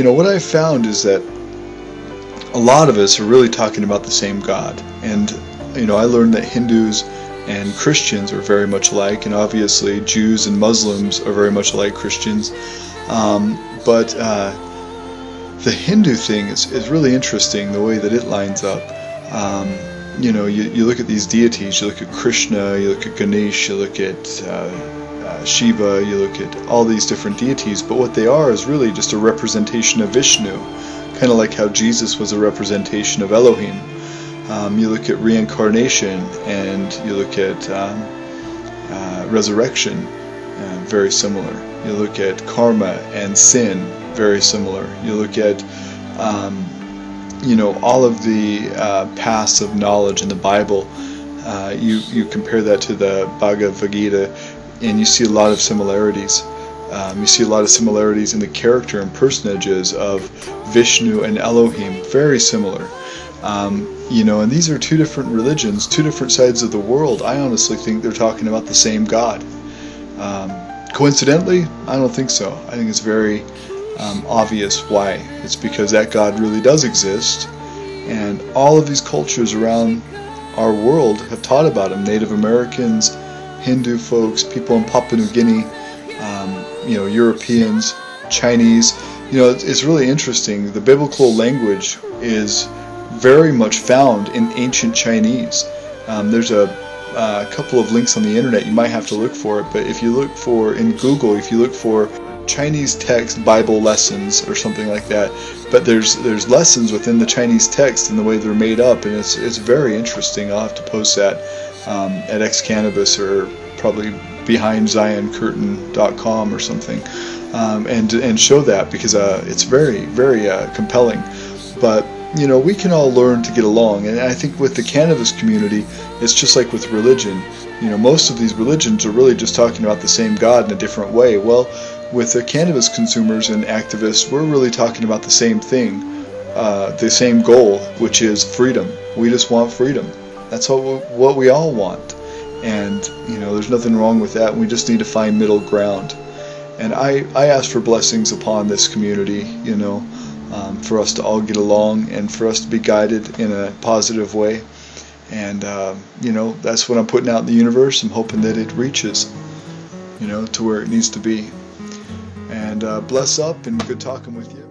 what I've found is that a lot of us are really talking about the same God. And, I learned that Hindus and Christians are very much alike, and obviously Jews and Muslims are very much like Christians. But the Hindu thing is really interesting, the way that it lines up. You look at these deities, you look at Krishna, you look at Ganesh, you look at Shiva, you look at all these different deities, but what they are is really just a representation of Vishnu, kind of like how Jesus was a representation of Elohim. You look at reincarnation, and you look at resurrection, very similar. You look at karma and sin, very similar. You look at all of the paths of knowledge in the Bible. You compare that to the Bhagavad Gita, and you see a lot of similarities. You see a lot of similarities in the character and personages of Vishnu and Elohim, very similar. And these are two different religions, two different sides of the world. I honestly think they're talking about the same God. Coincidentally, I don't think so. I think it's very obvious why. It's because that God really does exist, and all of these cultures around our world have taught about him. Native Americans, Hindu folks, people in Papua New Guinea, Europeans, Chinese. It's really interesting. The biblical language is very much found in ancient Chinese. There's a couple of links on the internet. You might have to look for it, but if you look for in Google, if you look for Chinese text Bible lessons or something like that, but there's lessons within the Chinese text and the way they're made up, and it's very interesting. I'll have to post that at XCannabis or probably BehindZionCurtain.com or something, and show that, because it's very, very compelling. But we can all learn to get along, and I think with the cannabis community, it's just like with religion. Most of these religions are really just talking about the same God in a different way. Well, with the cannabis consumers and activists, we're really talking about the same thing, the same goal, which is freedom. We just want freedom. That's what we all want. And, there's nothing wrong with that. We just need to find middle ground. And I ask for blessings upon this community, for us to all get along and for us to be guided in a positive way. And, that's what I'm putting out in the universe. I'm hoping that it reaches, to where it needs to be. And bless up, and good talking with you.